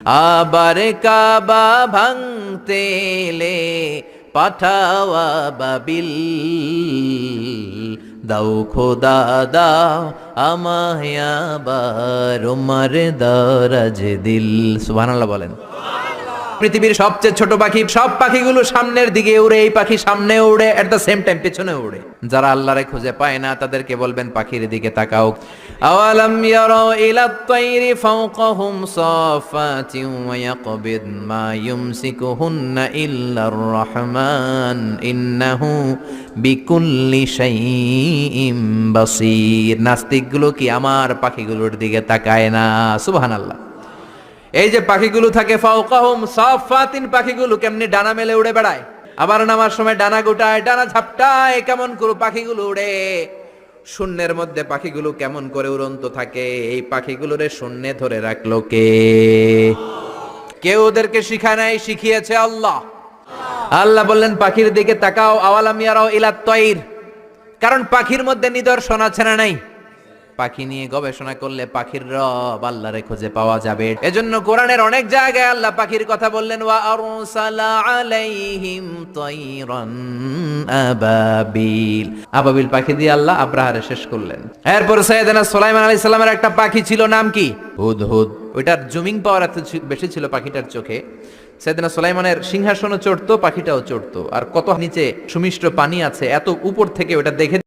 আবার কাবা ভাঙতে এলে পাঠাওয়া বাবিল, দাও খোদা দাও আমায় আবার উমার দারাজ দিল। সুবহানাল্লাহ বলেন। পৃথিবীর সবচেয়ে ছোট পাখি, সব পাখিগুলো সামনের দিকে উড়ে, এই পাখি সামনে উড়ে, এট দ্য সেম টাইম পেছনে উড়ে। যারা আল্লাহরে খুঁজে পায় না তাদেরকে বলবেন পাখির দিকে তাকাও। আওয়ালাম ইয়ারাউ ইলাত তায়রি ফাওকাহুম সাফাতিন ওয়া ইয়াকবিদ মা ইউমসিকুহুন্না ইল্লার রহমান ইন্নাহু বিকুল্লি শাইইম বাসীর। নাস্তিকগুলো কি আমার পাখিগুলোর দিকে তাকায় না? সুবহানাল্লাহ। এই যে পাখিগুলো থাকে ফাওকাহুম সাফাতিন, পাখিগুলো কেমনি ডানা মেলে উড়ে বেড়ায়, আবার নামার সময় ডানা গোটায়, ডানা ঝাপটায়, কেমন করে পাখিগুলো উড়ে। শূন্যের মধ্যে পাখিগুলো কেমন করে উড়ন্ত থাকে, এই পাখিগুলোরে শূন্যে ধরে রাখলো কে? কেউ ওদেরকে শিখায় নাই, শিখিয়েছে আল্লাহ। আল্লাহ বললেন পাখির দিকে তাকাও। আওয়ালাম ইয়ারাউ ইলাত তায়র, কারণ পাখির মধ্যে নিদর্শন আছে না নাই? পাখি নিয়ে গবেষণা করলে পাখির রব আল্লাহরে খুঁজে পাওয়া যাবে। এজন্য কোরআনের অনেক জায়গায় আল্লাহ পাখির কথা বললেন, ওয়া আরসালা আলাইহিম তায়রান আবাবিল। আবাবিল পাখি দিয়ে আল্লাহ আব্রাহারে শেষ করলেন। এরপর সাইয়েদনা সুলাইমান আলাইহিস সালামের একটা পাখি ছিল, নাম কি? হুদহুদ। ওইটার জুমিং পাওয়ার এত বেশি ছিল পাখিটার চোখে, সাইয়েদনা সুলাইমানের সিংহাসনও চড়তো, পাখিটাও চড়তো। আর কত নিচে সুমিষ্ট পানি আছে, এত উপর থেকে ওটা দেখে